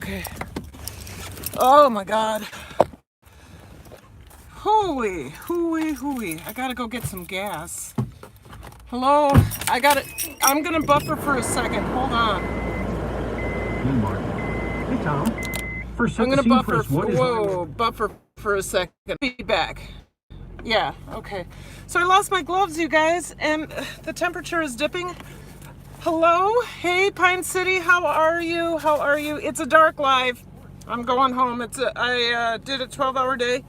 Okay. Oh my God. Hooey. I gotta go get some gas. Hello? I'm gonna buffer for a second. Hold on. Hey, Mark. Hey, Tom. First, I'm set the gonna scene buffer. for us. What is Buffer for a second. Be back. Yeah, okay. So I lost my gloves, you guys, and the temperature is dipping. Hello? Hey, Pine City, how are you? It's a dark live. I'm going home. I did a 12-hour day.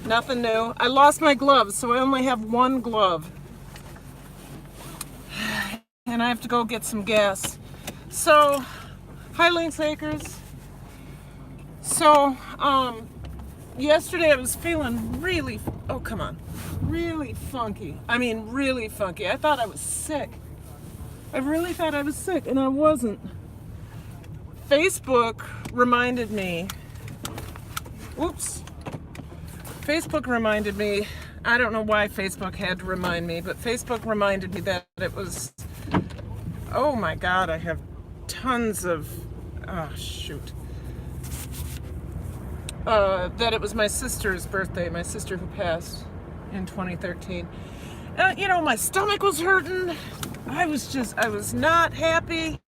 Nothing new. I lost my gloves, so I only have one glove. And I have to go get some gas. So, hi, Lynx Acres. So, yesterday I was feeling really funky. I mean, really funky. I thought I was sick. I really thought I was sick, and I wasn't. Facebook reminded me, I don't know why Facebook had to remind me, but Facebook reminded me that it was, oh my God, I have tons of, that it was my sister's birthday, my sister who passed in 2013. My stomach was hurting. I was not happy.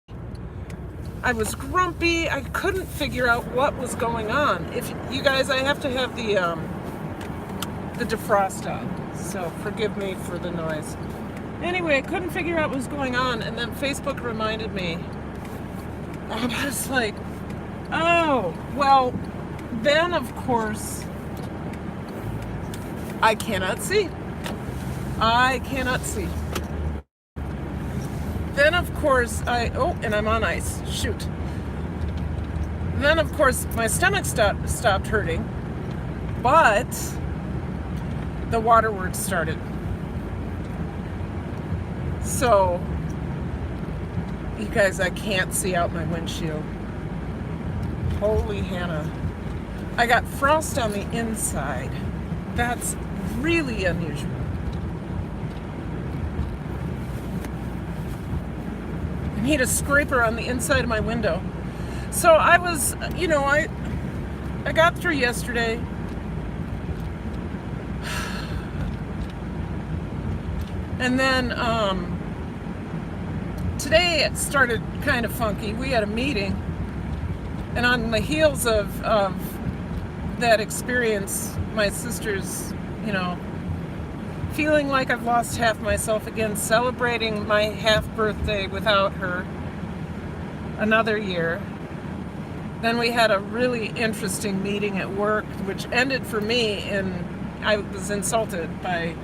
I was grumpy. I couldn't figure out what was going on. If you guys, I have to have the defrost on, so forgive me for the noise. Anyway, I couldn't figure out what was going on, and then Facebook reminded me. I was like, oh, well, then of course, I cannot see. Then of course, and I'm on ice, shoot. Then of course, my stomach stopped hurting, but the waterworks started. So, you guys, I can't see out my windshield. Holy Hannah. I got frost on the inside. That's really unusual. I need a scraper on the inside of my window. So I was, I got through yesterday. And then today it started kind of funky. We had a meeting, and on the heels of that experience, my sister's, feeling like I've lost half myself again, celebrating my half birthday without her another year. Then we had a really interesting meeting at work, which ended for me in, I was insulted by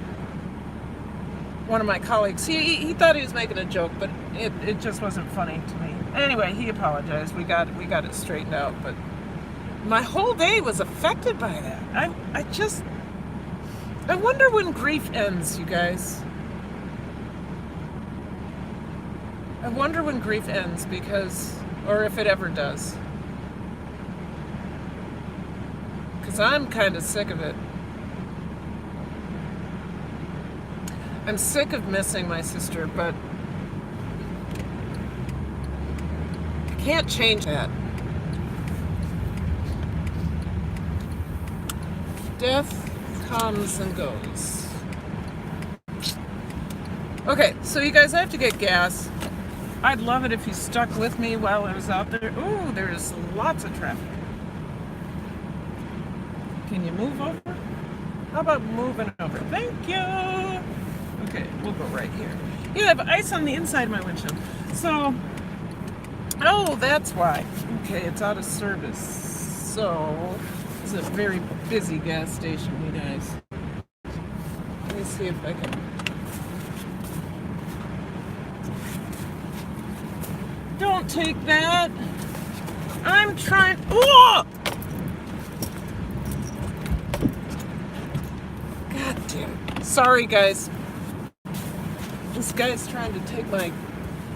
one of my colleagues. He thought he was making a joke, but it just wasn't funny to me. Anyway, he apologized. We got it straightened out, but my whole day was affected by that. I wonder when grief ends, you guys. I wonder when grief ends, or if it ever does. Because I'm kind of sick of it. I'm sick of missing my sister, but I can't change that. Death comes and goes. Okay, so you guys, I have to get gas. I'd love it if you stuck with me while I was out there. Ooh, there's lots of traffic. Can you move over? How about moving over? Thank you. Okay, we'll go right here. You have ice on the inside of my windshield. So, oh, that's why. Okay, it's out of service. So, it's a very busy gas station, you guys. Let me see if I can. Don't take that. I'm trying. Oh! God damn it. Sorry, guys. This guy's trying to take my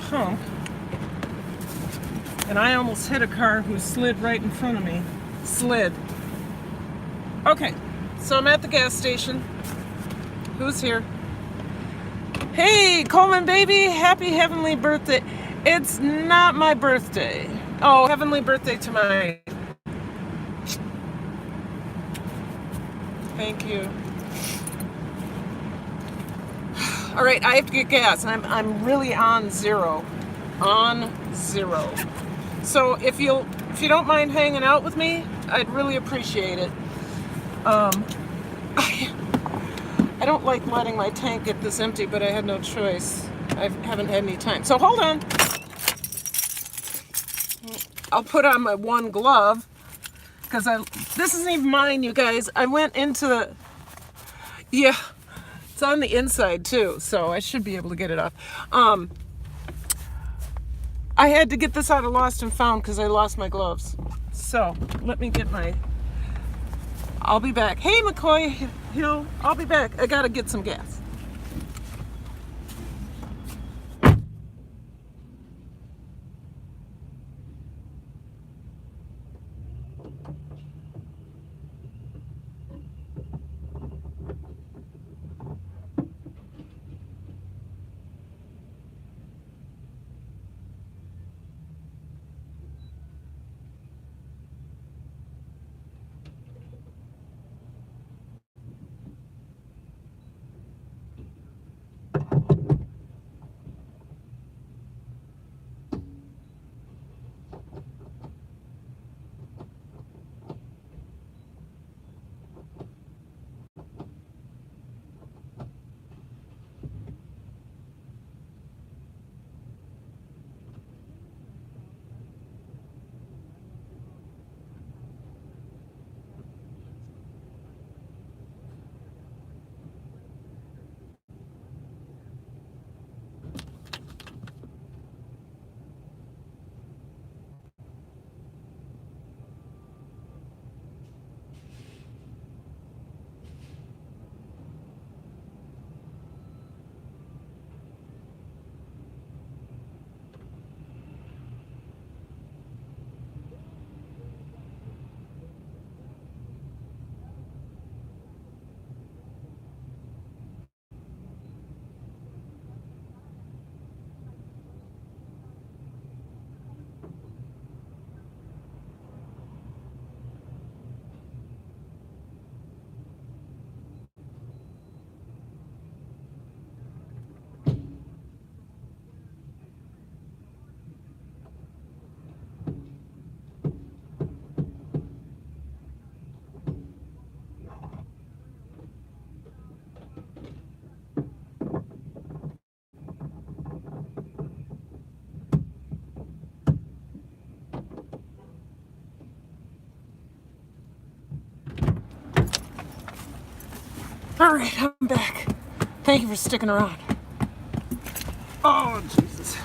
pump, and I almost hit a car who slid right in front of me. slid. Okay, so I'm at the gas station. Who's here? Hey, Coleman baby, happy heavenly birthday. It's not my birthday. Oh, heavenly birthday to my... Thank you. All right, I have to get gas. I'm really on zero. On zero. So if you don't mind hanging out with me, I'd really appreciate it. I don't like letting my tank get this empty, but I had no choice. I haven't had any time. So hold on. I'll put on my one glove because this isn't even mine, you guys. I went into the, yeah, it's on the inside too, so I should be able to get it off. I had to get this out of Lost and Found because I lost my gloves. So let me get my, I'll be back. Hey McCoy, I'll be back. I gotta get some gas. All right, I'm back. Thank you for sticking around. Oh, Jesus.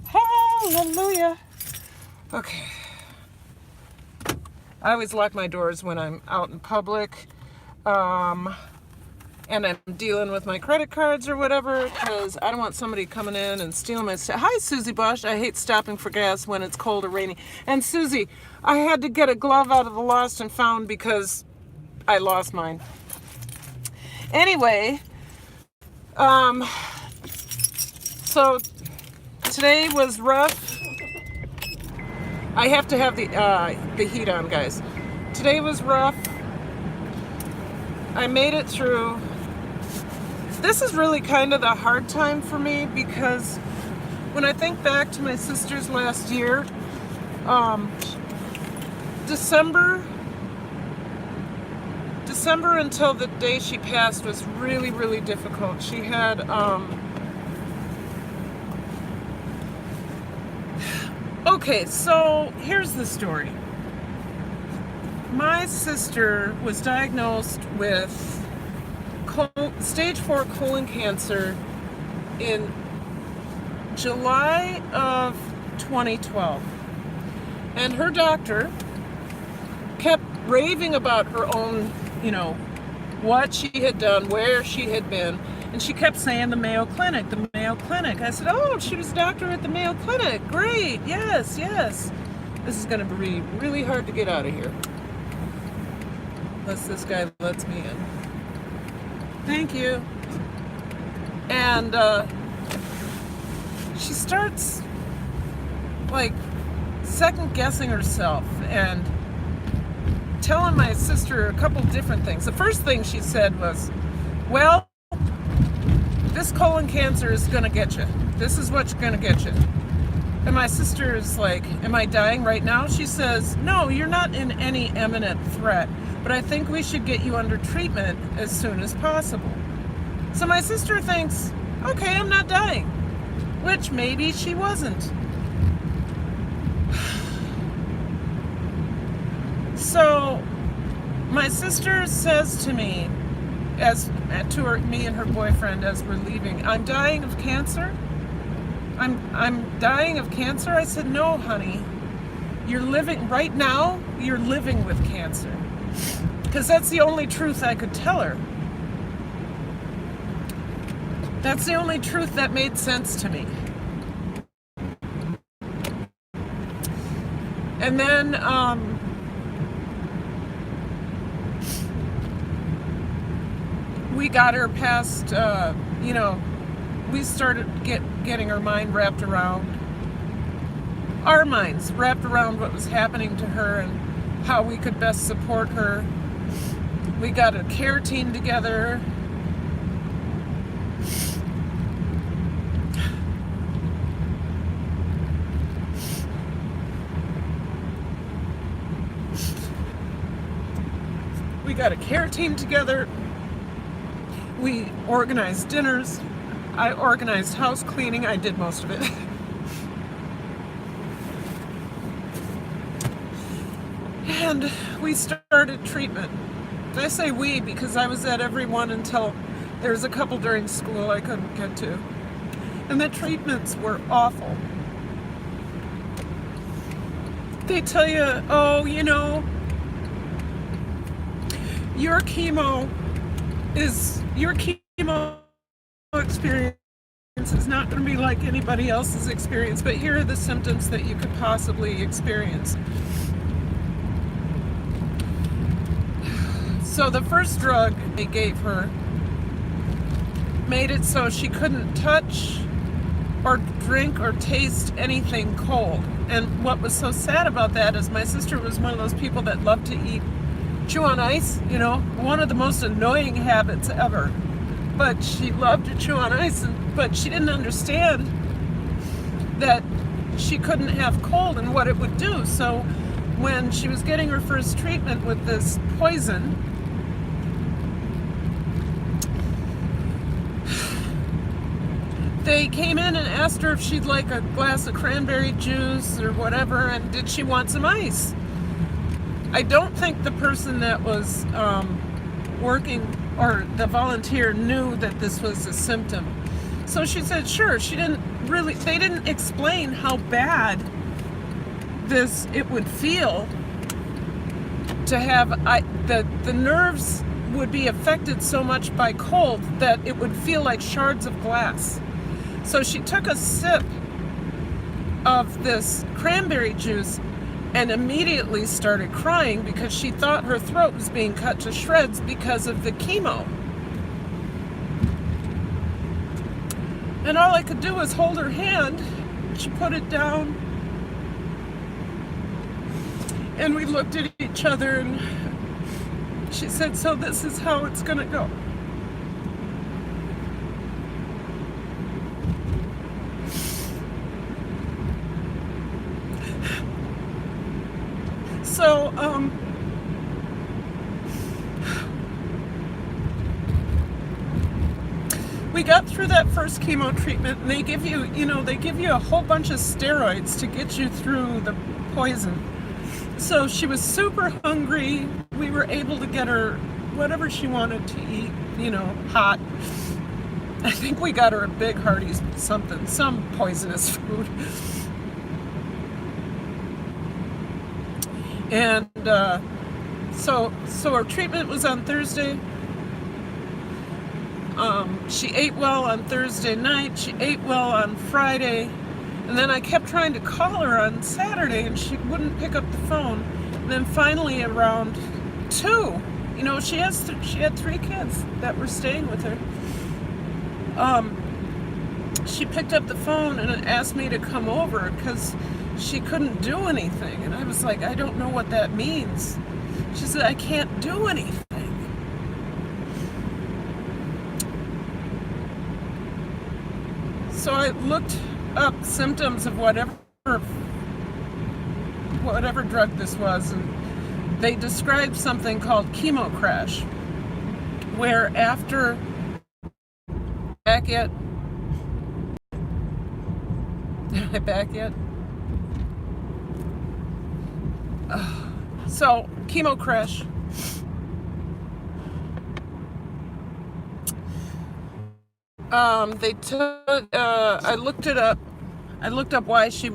Hallelujah. Okay. I always lock my doors when I'm out in public. And I'm dealing with my credit cards or whatever because I don't want somebody coming in and stealing my stuff. Hi, Susie Bosch. I hate stopping for gas when it's cold or rainy. And Susie, I had to get a glove out of the Lost and Found because I lost mine. Anyway, so today was rough. I have to have the heat on, guys. Today was rough. I made it through. This is really kind of the hard time for me because when I think back to my sister's last year, December until the day she passed was really, really difficult. She had, okay, so here's the story. My sister was diagnosed with stage 4 colon cancer in July of 2012. And her doctor kept raving about her own, what she had done, where she had been. And she kept saying the Mayo Clinic, the Mayo Clinic. I said, oh, she was a doctor at the Mayo Clinic. Great, yes, yes. This is going to be really hard to get out of here. Unless this guy lets me in. Thank you. And she starts like second guessing herself and telling my sister a couple different things. The first thing she said was, well, this colon cancer is gonna get you. This is what's gonna get you. And my sister is like, am I dying right now? She says, no, you're not in any imminent threat, but I think we should get you under treatment as soon as possible. So my sister thinks, okay, I'm not dying, which maybe she wasn't. So my sister says to me, me and her boyfriend as we're leaving, I'm dying of cancer? I'm dying of cancer? I said, no, honey. You're living, right now, you're living with cancer. Because that's the only truth I could tell her. That's the only truth that made sense to me. And then, we got her past, we started getting our mind wrapped around, our minds wrapped around what was happening to her and how we could best support her. We got a care team together. We got a care team together. We organized dinners. I organized house cleaning. I did most of it. And we started treatment. I say we because I was at every one until there's a couple during school I couldn't get to. And the treatments were awful. They tell you, oh, your chemo experience is not going to be like anybody else's experience, but here are the symptoms that you could possibly experience. So the first drug they gave her made it so she couldn't touch or drink or taste anything cold. And what was so sad about that is my sister was one of those people that loved to chew on ice, one of the most annoying habits ever. But she loved to chew on ice, but she didn't understand that she couldn't have cold and what it would do. So when she was getting her first treatment with this poison, they came in and asked her if she'd like a glass of cranberry juice or whatever, and did she want some ice? I don't think the person that was working, or the volunteer, knew that this was a symptom. So she said sure. They didn't explain how bad it would feel to have, the nerves would be affected so much by cold that it would feel like shards of glass. So she took a sip of this cranberry juice and immediately started crying because she thought her throat was being cut to shreds because of the chemo. And all I could do was hold her hand. She put it down. And we looked at each other and she said, so this is how it's gonna go. So, we got through that first chemo treatment, and they give you a whole bunch of steroids to get you through the poison. So she was super hungry. We were able to get her whatever she wanted to eat, hot. I think we got her a big Hardee's something, some poisonous food. And so her treatment was on Thursday. She ate well on Thursday night. She ate well on Friday. And then I kept trying to call her on Saturday and she wouldn't pick up the phone. And then finally around 2, you know, she had 3 kids that were staying with her. She picked up the phone and asked me to come over because she couldn't do anything. And I was like, I don't know what that means. She said, I can't do anything. So I looked up symptoms of whatever drug this was, and they described something called chemo crash, where after back yet? Am I back yet? So chemo crash. They took. I looked it up. I looked up why she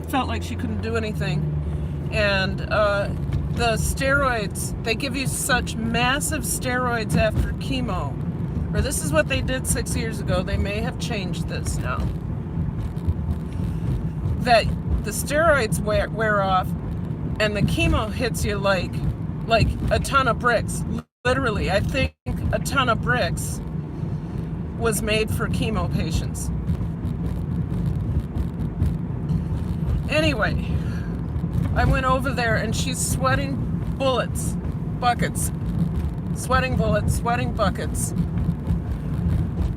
felt like she couldn't do anything, and the steroids. They give you such massive steroids after chemo, or this is what they did 6 years ago. They may have changed this now. That the steroids wear off, and the chemo hits you like a ton of bricks. Literally, I think a ton of bricks was made for chemo patients. Anyway, I went over there and she's sweating buckets. Sweating bullets, sweating buckets.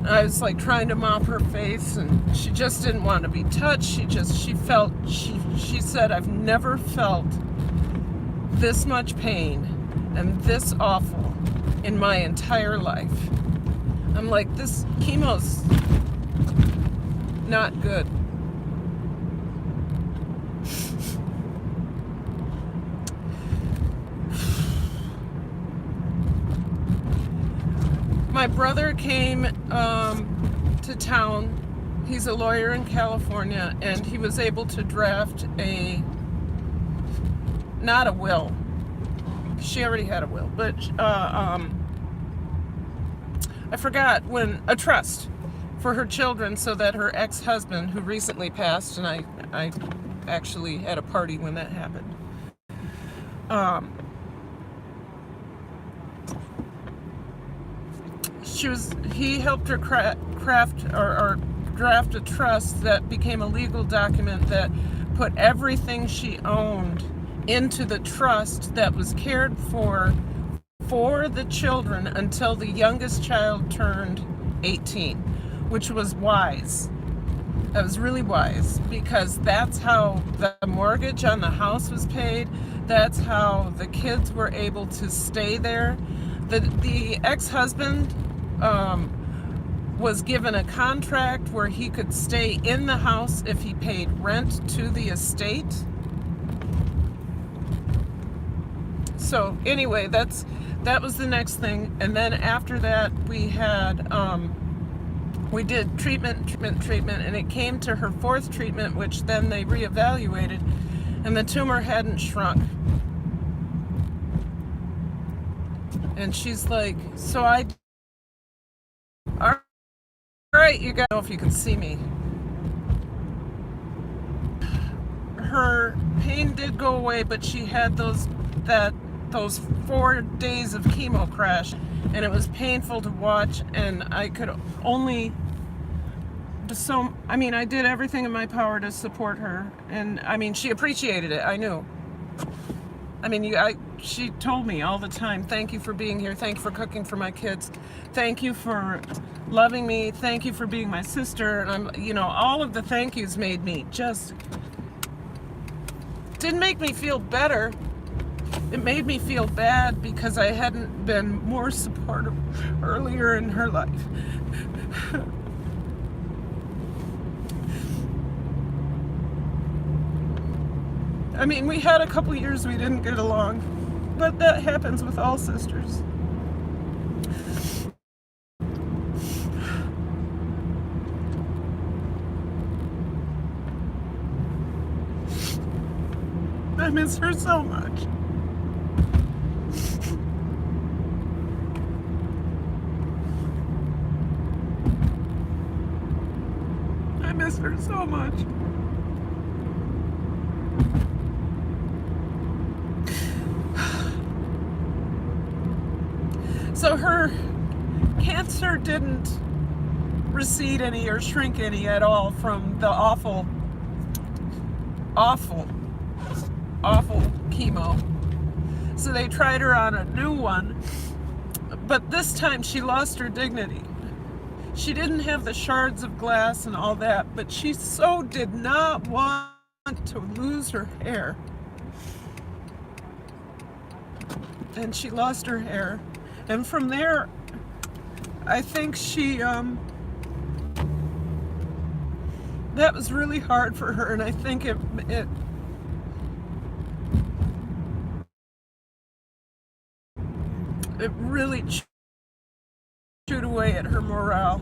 I was like trying to mop her face and she just didn't want to be touched. She said, I've never felt this much pain and this awful in my entire life. I'm like, this chemo's not good. My brother came to town. He's a lawyer in California, and he was able to draft not a will. She already had a will, but I forgot a trust for her children so that her ex-husband, who recently passed, and I actually had a party when that happened. He helped her craft or draft a trust that became a legal document that put everything she owned into the trust that was cared for the children until the youngest child turned 18, which was wise. That was really wise, because that's how the mortgage on the house was paid. That's how the kids were able to stay there. The ex-husband was given a contract where he could stay in the house if he paid rent to the estate. So anyway, that was the next thing. And then after that, we did treatment, and it came to her 4th treatment, which then they reevaluated, and the tumor hadn't shrunk. And she's like, all right, you guys, I don't know if you can see me. Her pain did go away, but she had those 4 days of chemo crash, and it was painful to watch, and I could only I did everything in my power to support her, and she appreciated it. I knew. She told me all the time, thank you for being here, thank you for cooking for my kids, thank you for loving me, thank you for being my sister, and all of the thank yous made me didn't make me feel better. It made me feel bad because I hadn't been more supportive earlier in her life. We had a couple years we didn't get along, but that happens with all sisters. I miss her so much. I miss her so much. So her cancer didn't recede any or shrink any at all from the awful chemo. So they tried her on a new one, but this time she lost her dignity. She didn't have the shards of glass and all that, but she so did not want to lose her hair. And she lost her hair. And from there, I think that was really hard for her, and I think it really chewed away at her morale.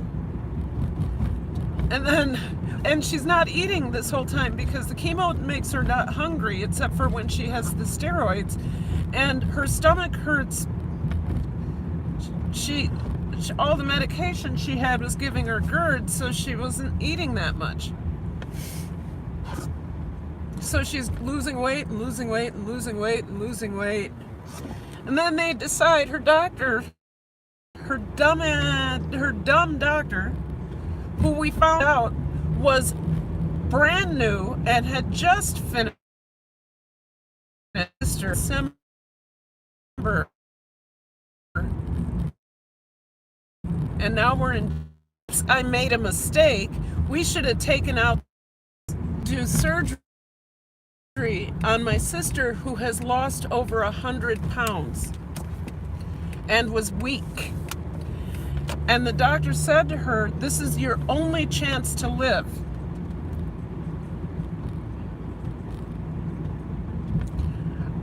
And she's not eating this whole time because the chemo makes her not hungry except for when she has the steroids, and her stomach hurts. All the medication she had was giving her GERD, so she wasn't eating that much. So she's losing weight and losing weight and losing weight and losing weight. And then they decide, her doctor, her dumb doctor, who we found out was brand new and had just finished December. And now we're in. I made a mistake. We should have taken out, do surgery on my sister, who has lost over 100 pounds and was weak. And the doctor said to her, "This is your only chance to live."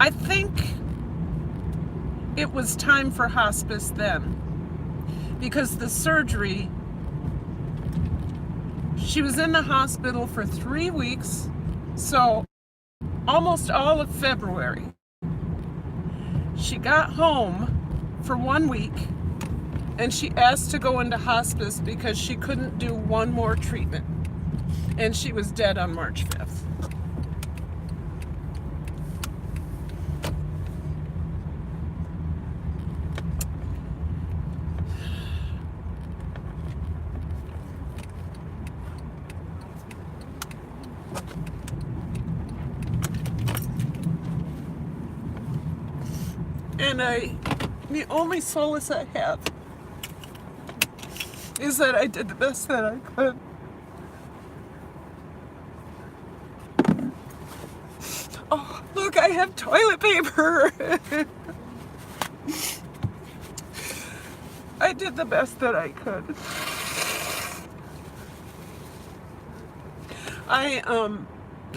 I think it was time for hospice then, because the surgery, she was in the hospital for 3 weeks, so almost all of February. She got home for 1 week, and she asked to go into hospice because she couldn't do one more treatment, and she was dead on March 5th. And the only solace I have is that I did the best that I could. Oh, look, I have toilet paper. I did the best that I could.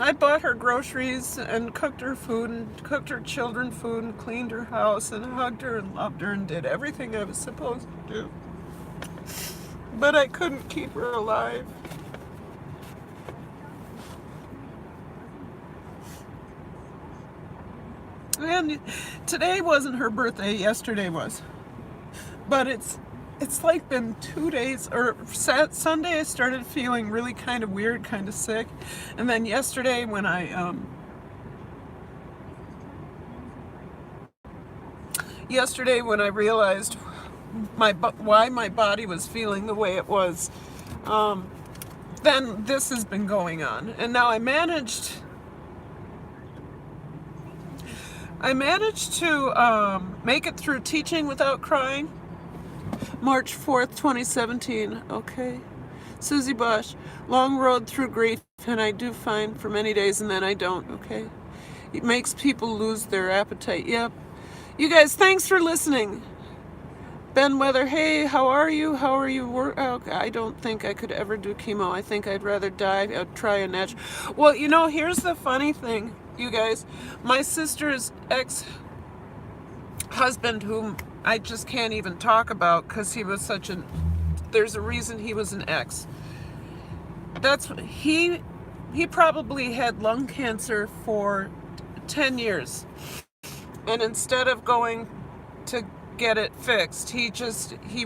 I bought her groceries and cooked her food and cooked her children food and cleaned her house and hugged her and loved her and did everything I was supposed to do. But I couldn't keep her alive. And today wasn't her birthday, yesterday was. But it's like been 2 days, or Sunday I started feeling really kind of weird, kind of sick. And then yesterday when I realized why my body was feeling the way it was, then this has been going on. And now I managed to make it through Teaching Without Crying. March 4th, 2017. Okay. Susie Bosch. Long road through grief, and I do fine for many days and then I don't. Okay. It makes people lose their appetite. Yep. You guys, thanks for listening. Ben Weather, hey, how are you? How are you? I don't think I could ever do chemo. I think I'd rather die. I'd try a natural. Well, you know, here's the funny thing, you guys. My sister's ex-husband, whom I just can't even talk about because he was there's a reason he was an ex. He probably had lung cancer for 10 years. And instead of going to get it fixed, he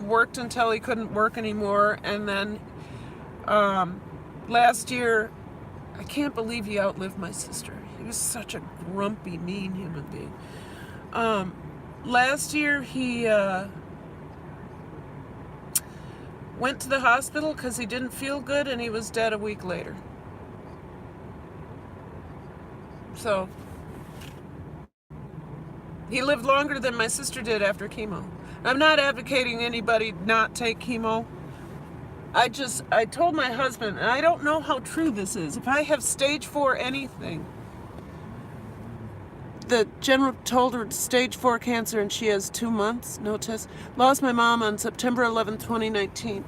worked until he couldn't work anymore, and then last year, I can't believe he outlived my sister. He was such a grumpy, mean human being. Last year, he went to the hospital because he didn't feel good, and he was dead a week later. So, he lived longer than my sister did after chemo. I'm not advocating anybody not take chemo. I told my husband, and I don't know how true this is, if I have stage 4 anything, the general told her stage 4 cancer and she has 2 months, no test. Lost my mom on September 11, 2019.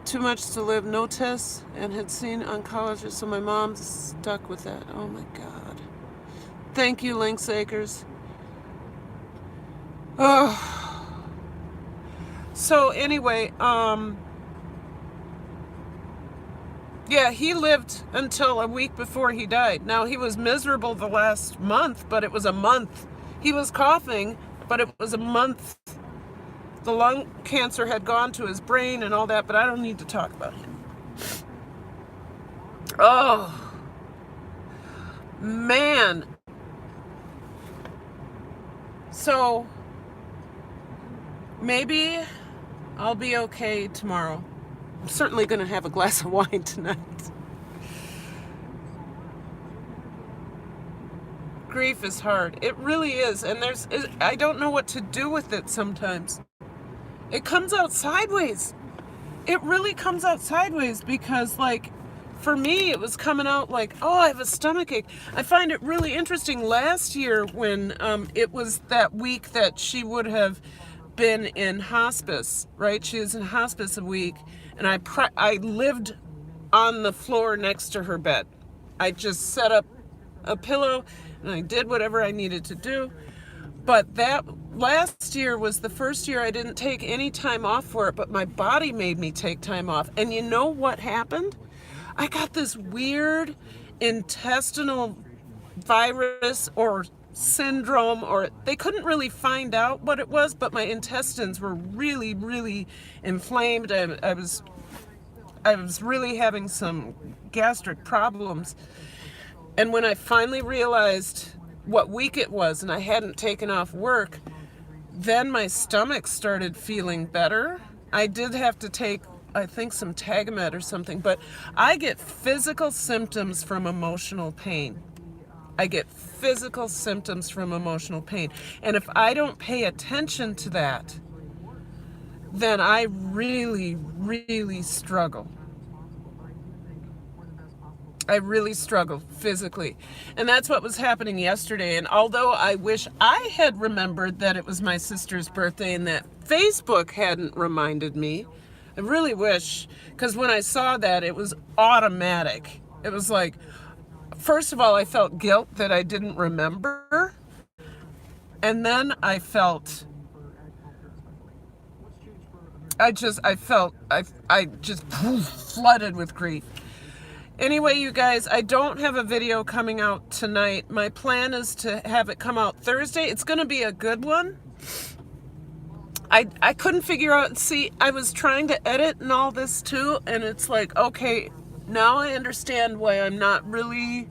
Too much to live, no tests, and had seen oncologists, so my mom's stuck with that. Oh my God. Thank you, Lynx Acres. Oh. So anyway, yeah, he lived until a week before he died. Now, he was miserable the last month, but it was a month. He was coughing, but it was a month. The lung cancer had gone to his brain and all that, but I don't need to talk about him. Oh, man. So, maybe I'll be okay tomorrow. I'm certainly going to have a glass of wine tonight. Grief is hard. It really is. And I don't know what to do with it sometimes. It comes out sideways. It really comes out sideways because, like, for me, it was coming out like, oh, I have a stomachache. I find it really interesting. Last year when it was that week that she would have been in hospice, right? She was in hospice a week, and I lived on the floor next to her bed. I just set up a pillow, and I did whatever I needed to do. But that last year was the first year I didn't take any time off for it, but my body made me take time off. And you know what happened? I got this weird intestinal virus or syndrome, or they couldn't really find out what it was, but my intestines were really, really inflamed. I was really having some gastric problems. And when I finally realized what week it was and I hadn't taken off work, then my stomach started feeling better. I did have to take, I think, some Tagamet or something, but I get physical symptoms from emotional pain. I get physical symptoms from emotional pain. And if I don't pay attention to that, then I really, really struggle. I really struggle physically. And that's what was happening yesterday. And although I wish I had remembered that it was my sister's birthday and that Facebook hadn't reminded me, I really wish, because when I saw that, it was automatic. It was like, first of all, I felt guilt that I didn't remember. And then I felt, I just flooded with grief. Anyway, you guys, I don't have a video coming out tonight. My plan is to have it come out Thursday. It's going to be a good one. I couldn't figure out, see, I was trying to edit and all this too, and it's like, okay, now I understand why I'm not really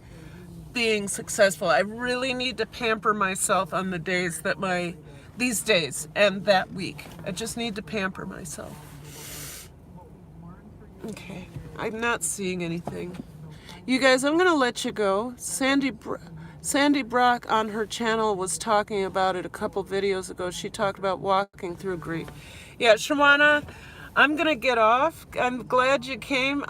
being successful. I really need to pamper myself on the days that these days and that week. I just need to pamper myself. Okay, I'm not seeing anything. You guys, I'm gonna let you go. Sandy Brock on her channel was talking about it a couple videos ago. She talked about walking through grief. Yeah, Shawana, I'm gonna get off. I'm glad you came.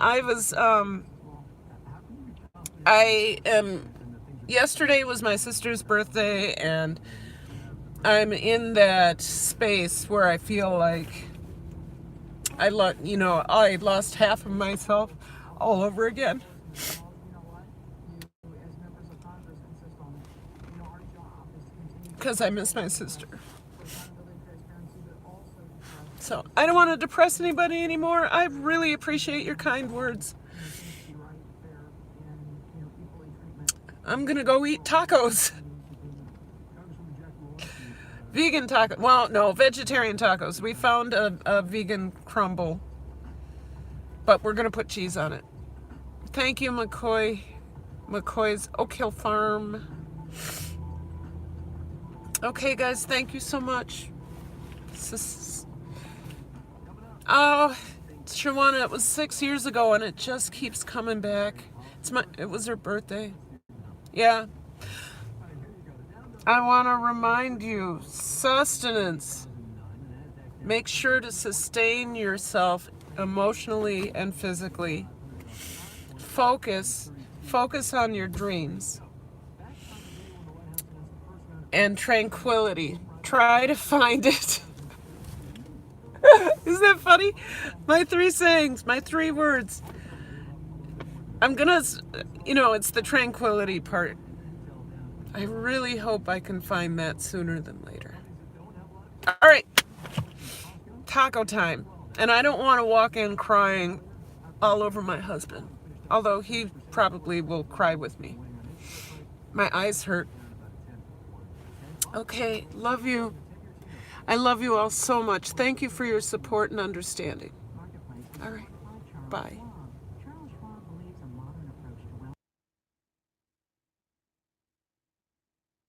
Yesterday was my sister's birthday, and I'm in that space where I feel like I lost half of myself all over again. Because I miss my sister. So I don't want to depress anybody anymore. I really appreciate your kind words. I'm gonna go eat tacos. Vegan tacos. Well, no, vegetarian tacos. We found a vegan crumble. But we're going to put cheese on it. Thank you, McCoy's Oak Hill Farm. Okay, guys, thank you so much. Oh, Shawana, it was 6 years ago, and it just keeps coming back. It was her birthday. Yeah. I want to remind you, sustenance. Make sure to sustain yourself emotionally and physically. Focus on your dreams. And tranquility. Try to find it. Isn't that funny? My 3 sayings, my 3 words. I'm gonna, it's the tranquility part. I really hope I can find that sooner than later. All right, taco time. And I don't want to walk in crying all over my husband, although he probably will cry with me. My eyes hurt. Okay, love you. I love you all so much. Thank you for your support and understanding. All right, bye.